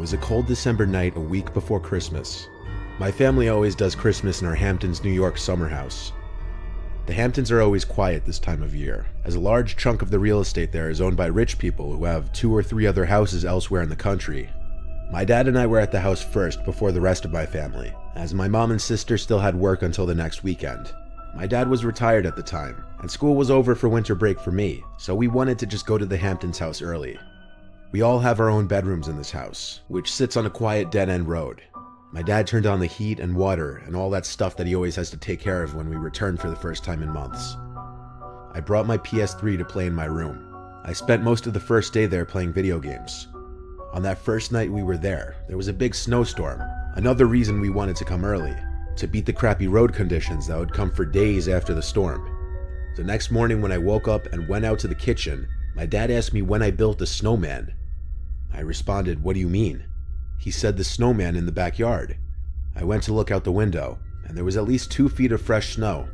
was a cold December night a week before Christmas. My family always does Christmas in our Hamptons, New York summer house. The Hamptons are always quiet this time of year, as a large chunk of the real estate there is owned by rich people who have 2 or 3 other houses elsewhere in the country. My dad and I were at the house first before the rest of my family, as my mom and sister still had work until the next weekend. My dad was retired at the time, and school was over for winter break for me, so we wanted to just go to the Hamptons house early. We all have our own bedrooms in this house, which sits on a quiet dead-end road. My dad turned on the heat and water and all that stuff that he always has to take care of when we return for the first time in months. I brought my PS3 to play in my room. I spent most of the first day there playing video games. On that first night we were there was a big snowstorm, another reason we wanted to come early, to beat the crappy road conditions that would come for days after the storm. The next morning when I woke up and went out to the kitchen, my dad asked me when I built a snowman. I responded, "What do you mean?" He said the snowman in the backyard. I went to look out the window, and there was at least 2 feet of fresh snow.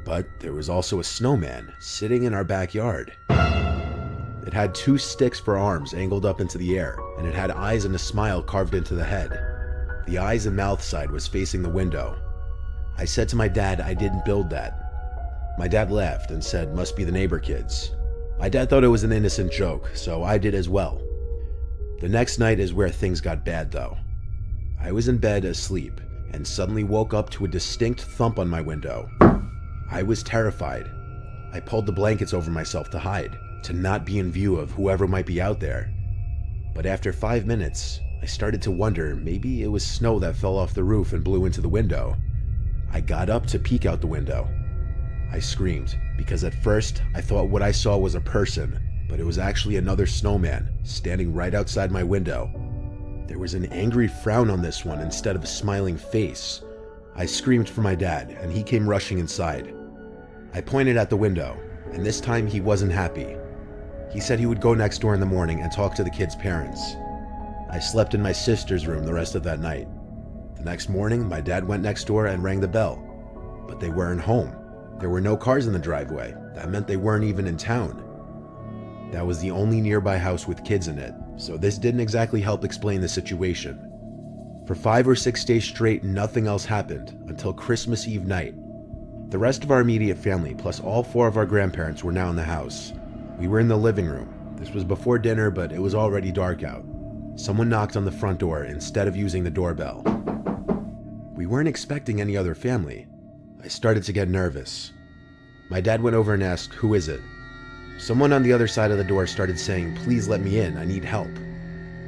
But there was also a snowman sitting in our backyard. It had 2 sticks for arms angled up into the air, and it had eyes and a smile carved into the head. The eyes and mouth side was facing the window. I said to my dad I didn't build that. My dad laughed and said, "Must be the neighbor kids." My dad thought it was an innocent joke, so I did as well. The next night is where things got bad though. I was in bed asleep and suddenly woke up to a distinct thump on my window. I was terrified. I pulled the blankets over myself to hide, to not be in view of whoever might be out there. But after 5 minutes, I started to wonder maybe it was snow that fell off the roof and blew into the window. I got up to peek out the window. I screamed because at first I thought what I saw was a person, but it was actually another snowman standing right outside my window. There was an angry frown on this one instead of a smiling face. I screamed for my dad and he came rushing inside. I pointed at the window, and this time he wasn't happy. He said he would go next door in the morning and talk to the kids' parents. I slept in my sister's room the rest of that night. The next morning, my dad went next door and rang the bell, but they weren't home. There were no cars in the driveway. That meant they weren't even in town. That was the only nearby house with kids in it, so this didn't exactly help explain the situation. For 5 or 6 days straight, nothing else happened until Christmas Eve night. The rest of our immediate family, plus all 4 of our grandparents, were now in the house. We were in the living room. This was before dinner, but it was already dark out. Someone knocked on the front door instead of using the doorbell. We weren't expecting any other family. I started to get nervous. My dad went over and asked, "Who is it?" Someone on the other side of the door started saying, "Please let me in, I need help."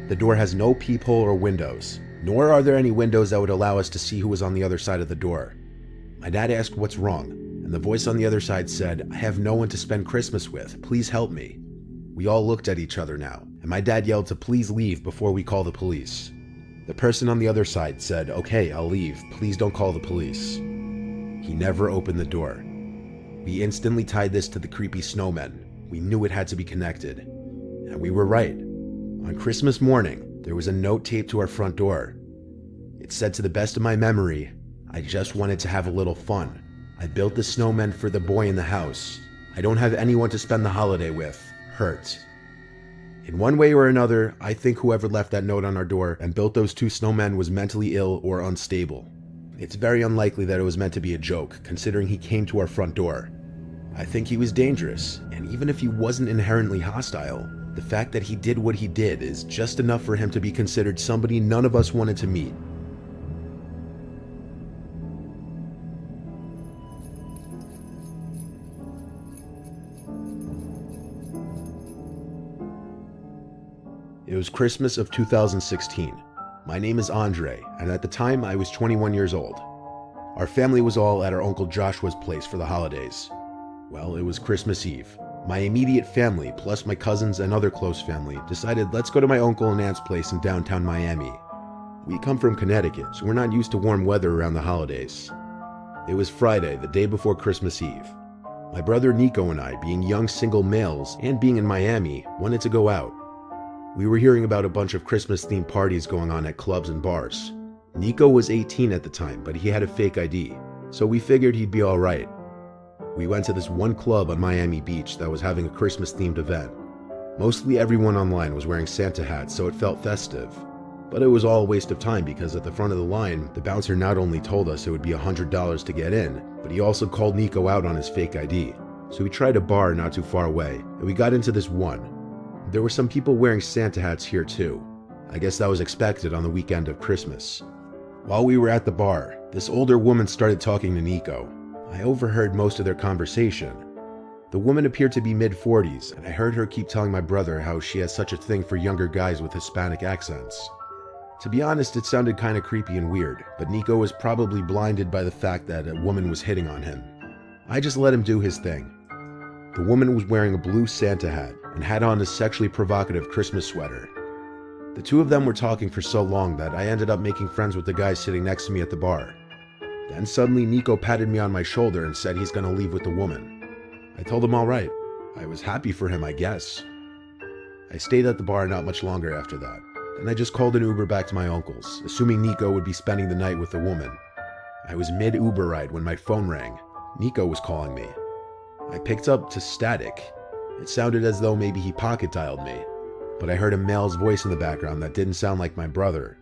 The door has no peephole or windows, nor are there any windows that would allow us to see who was on the other side of the door. My dad asked what's wrong, and the voice on the other side said, "I have no one to spend Christmas with, please help me." We all looked at each other now, and my dad yelled to please leave before we call the police. The person on the other side said, "Okay, I'll leave, please don't call the police." He never opened the door. We instantly tied this to the creepy snowmen. We knew it had to be connected. And we were right. On Christmas morning, there was a note taped to our front door. It said, "To the best of my memory, I just wanted to have a little fun. I built the snowman for the boy in the house. I don't have anyone to spend the holiday with. Hurt." In one way or another, I think whoever left that note on our door and built those 2 snowmen was mentally ill or unstable. It's very unlikely that it was meant to be a joke, considering he came to our front door. I think he was dangerous, and even if he wasn't inherently hostile, the fact that he did what he did is just enough for him to be considered somebody none of us wanted to meet. It was Christmas of 2016. My name is Andre, and at the time I was 21 years old. Our family was all at our Uncle Joshua's place for the holidays. Well, it was Christmas Eve. My immediate family, plus my cousins and other close family, decided let's go to my uncle and aunt's place in downtown Miami. We come from Connecticut, so we're not used to warm weather around the holidays. It was Friday, the day before Christmas Eve. My brother Nico and I, being young single males and being in Miami, wanted to go out. We were hearing about a bunch of Christmas-themed parties going on at clubs and bars. Nico was 18 at the time, but he had a fake ID, so we figured he'd be alright. We went to this one club on Miami Beach that was having a Christmas-themed event. Mostly everyone online was wearing Santa hats, so it felt festive. But it was all a waste of time because at the front of the line, the bouncer not only told us it would be $100 to get in, but he also called Nico out on his fake ID. So we tried a bar not too far away, and we got into this one. There were some people wearing Santa hats here too. I guess that was expected on the weekend of Christmas. While we were at the bar, this older woman started talking to Nico. I overheard most of their conversation. The woman appeared to be mid-40s, and I heard her keep telling my brother how she has such a thing for younger guys with Hispanic accents. To be honest, it sounded kinda creepy and weird, but Nico was probably blinded by the fact that a woman was hitting on him. I just let him do his thing. The woman was wearing a blue Santa hat and had on a sexually provocative Christmas sweater. The two of them were talking for so long that I ended up making friends with the guy sitting next to me at the bar. Then suddenly Nico patted me on my shoulder and said he's gonna leave with the woman. I told him all right. I was happy for him, I guess. I stayed at the bar not much longer after that. Then I just called an Uber back to my uncle's, assuming Nico would be spending the night with the woman. I was mid-Uber ride when my phone rang. Nico was calling me. I picked up to static. It sounded as though maybe he pocket dialed me, but I heard a male's voice in the background that didn't sound like my brother.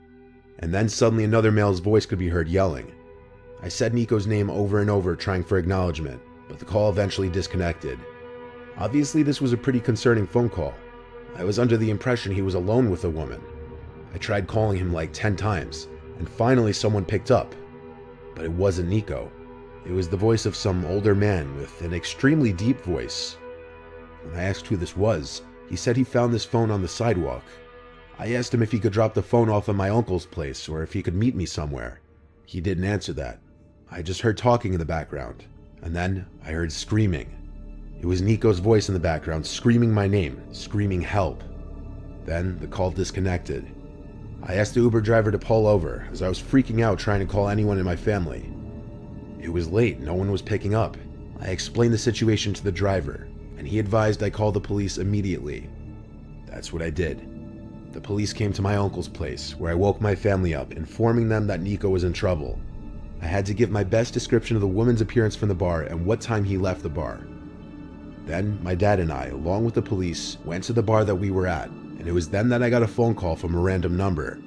And then suddenly another male's voice could be heard yelling. I said Nico's name over and over trying for acknowledgement, but the call eventually disconnected. Obviously this was a pretty concerning phone call. I was under the impression he was alone with a woman. I tried calling him like 10 times, and finally someone picked up. But it wasn't Nico. It was the voice of some older man with an extremely deep voice. When I asked who this was, he said he found this phone on the sidewalk. I asked him if he could drop the phone off at my uncle's place or if he could meet me somewhere. He didn't answer that. I just heard talking in the background, and then I heard screaming. It was Nico's voice in the background screaming my name, screaming help. Then the call disconnected. I asked the Uber driver to pull over as I was freaking out trying to call anyone in my family. It was late, no one was picking up. I explained the situation to the driver, and he advised I call the police immediately. That's what I did. The police came to my uncle's place, where I woke my family up, informing them that Nico was in trouble. I had to give my best description of the woman's appearance from the bar and what time he left the bar. Then my dad and I, along with the police, went to the bar that we were at, and it was then that I got a phone call from a random number.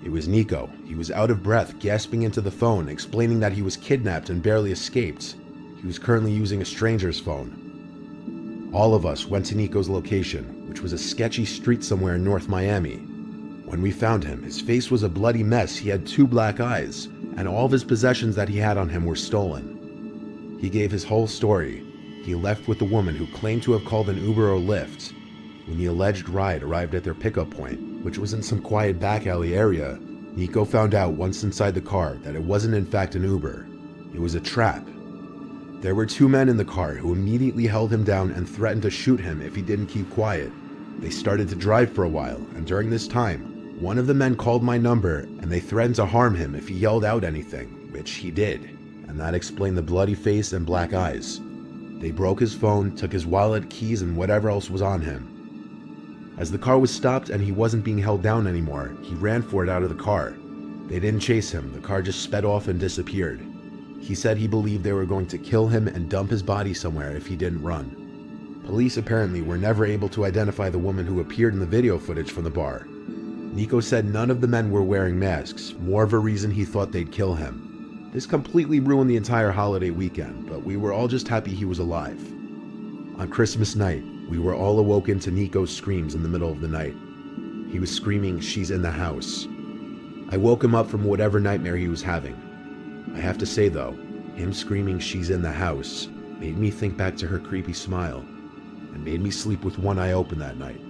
It was Nico. He was out of breath, gasping into the phone, explaining that he was kidnapped and barely escaped. He was currently using a stranger's phone. All of us went to Nico's location, which was a sketchy street somewhere in North Miami. When we found him, his face was a bloody mess, he had 2 black eyes, and all of his possessions that he had on him were stolen. He gave his whole story. He left with the woman who claimed to have called an Uber or Lyft. When the alleged ride arrived at their pickup point, which was in some quiet back alley area, Nico found out once inside the car that it wasn't in fact an Uber. It was a trap. There were 2 men in the car who immediately held him down and threatened to shoot him if he didn't keep quiet. They started to drive for a while, and during this time, one of the men called my number and they threatened to harm him if he yelled out anything, which he did, and that explained the bloody face and black eyes. They broke his phone, took his wallet, keys, and whatever else was on him. As the car was stopped and he wasn't being held down anymore, he ran for it out of the car. They didn't chase him, the car just sped off and disappeared. He said he believed they were going to kill him and dump his body somewhere if he didn't run. Police apparently were never able to identify the woman who appeared in the video footage from the bar. Nico said none of the men were wearing masks, more of a reason he thought they'd kill him. This completely ruined the entire holiday weekend, but we were all just happy he was alive. On Christmas night, we were all awoken to Nico's screams in the middle of the night. He was screaming, "She's in the house." I woke him up from whatever nightmare he was having. I have to say though, him screaming, "She's in the house," made me think back to her creepy smile, and made me sleep with one eye open that night.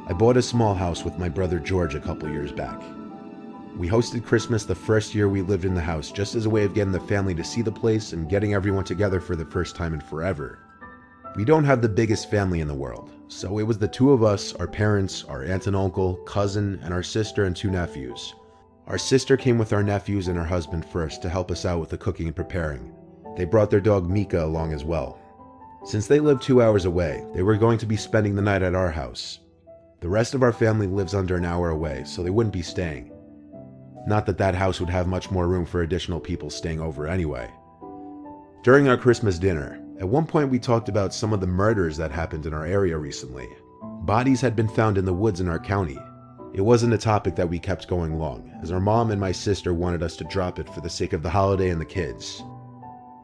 I bought a small house with my brother George a couple years back. We hosted Christmas the first year we lived in the house just as a way of getting the family to see the place and getting everyone together for the first time in forever. We don't have the biggest family in the world, so it was the 2 of us, our parents, our aunt and uncle, cousin, and our sister and 2 nephews. Our sister came with our nephews and her husband first to help us out with the cooking and preparing. They brought their dog Mika along as well. Since they lived 2 hours away, they were going to be spending the night at our house. The rest of our family lives under an hour away, so they wouldn't be staying. Not that that house would have much more room for additional people staying over anyway. During our Christmas dinner, at one point we talked about some of the murders that happened in our area recently. Bodies had been found in the woods in our county. It wasn't a topic that we kept going long, as our mom and my sister wanted us to drop it for the sake of the holiday and the kids.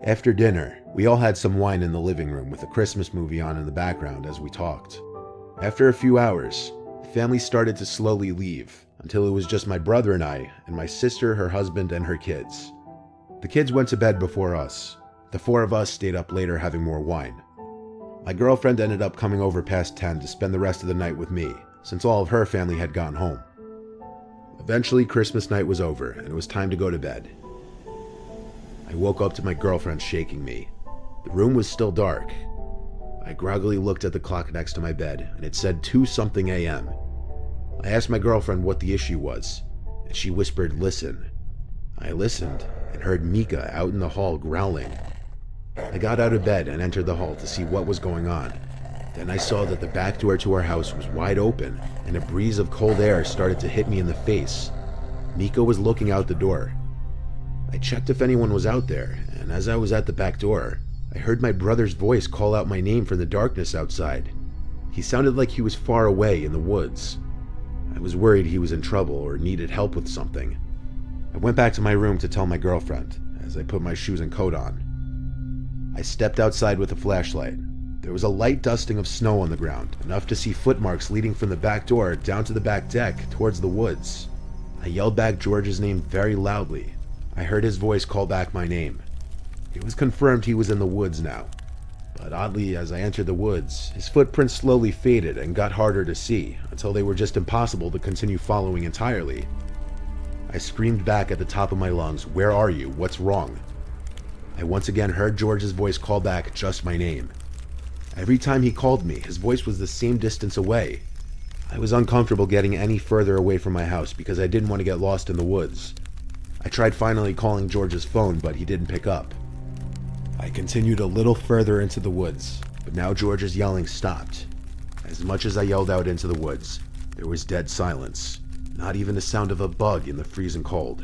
After dinner, we all had some wine in the living room with a Christmas movie on in the background as we talked. After a few hours, the family started to slowly leave, until it was just my brother and I, and my sister, her husband, and her kids. The kids went to bed before us. The four of us stayed up later having more wine. My girlfriend ended up coming over past 10 to spend the rest of the night with me, since all of her family had gone home. Eventually, Christmas night was over, and it was time to go to bed. I woke up to my girlfriend shaking me. The room was still dark. I groggily looked at the clock next to my bed, and it said 2-something a.m. I asked my girlfriend what the issue was, and she whispered, "Listen." I listened, and heard Mika out in the hall growling. I got out of bed and entered the hall to see what was going on. Then I saw that the back door to our house was wide open, and a breeze of cold air started to hit me in the face. Mika was looking out the door. I checked if anyone was out there, and as I was at the back door, I heard my brother's voice call out my name from the darkness outside. He sounded like he was far away in the woods. I was worried he was in trouble or needed help with something. I went back to my room to tell my girlfriend, as I put my shoes and coat on. I stepped outside with a flashlight. There was a light dusting of snow on the ground, enough to see footmarks leading from the back door down to the back deck towards the woods. I yelled back George's name very loudly. I heard his voice call back my name. It was confirmed he was in the woods now. But oddly, as I entered the woods, his footprints slowly faded and got harder to see, until they were just impossible to continue following entirely. I screamed back at the top of my lungs, "Where are you? What's wrong?" I once again heard George's voice call back just my name. Every time he called me, his voice was the same distance away. I was uncomfortable getting any further away from my house because I didn't want to get lost in the woods. I tried finally calling George's phone, but he didn't pick up. I continued a little further into the woods, but now George's yelling stopped. As much as I yelled out into the woods, there was dead silence. Not even the sound of a bug in the freezing cold.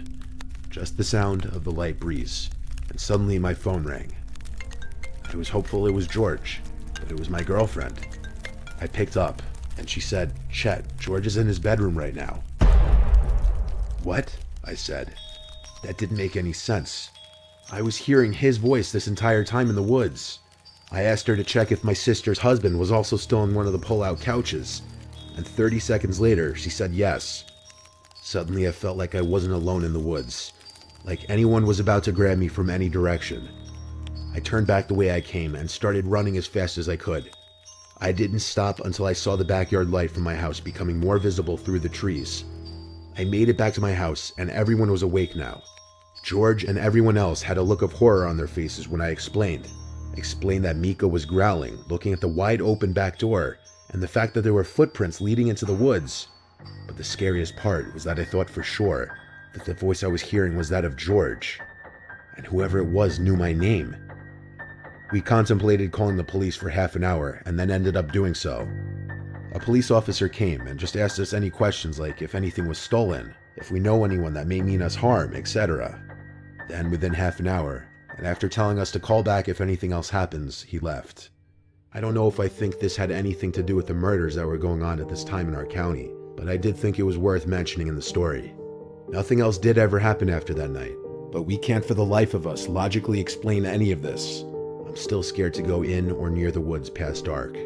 Just the sound of the light breeze. And suddenly my phone rang. I was hopeful it was George, but it was my girlfriend. I picked up, and she said, "Chet, George is in his bedroom right now." "What?" I said. That didn't make any sense. I was hearing his voice this entire time in the woods. I asked her to check if my sister's husband was also still on one of the pull-out couches, and 30 seconds later, she said yes. Suddenly, I felt like I wasn't alone in the woods, like anyone was about to grab me from any direction. I turned back the way I came and started running as fast as I could. I didn't stop until I saw the backyard light from my house becoming more visible through the trees. I made it back to my house, and everyone was awake now. George and everyone else had a look of horror on their faces when I explained that Mika was growling, looking at the wide open back door, and the fact that there were footprints leading into the woods. But the scariest part was that I thought for sure that the voice I was hearing was that of George, and whoever it was knew my name. We contemplated calling the police for half an hour, and then ended up doing so. A police officer came and just asked us any questions like if anything was stolen, if we know anyone that may mean us harm, etc. Then within half an hour, and after telling us to call back if anything else happens, he left. I don't know if I think this had anything to do with the murders that were going on at this time in our county, but I did think it was worth mentioning in the story. Nothing else did ever happen after that night, but we can't for the life of us logically explain any of this. I'm still scared to go in or near the woods past dark.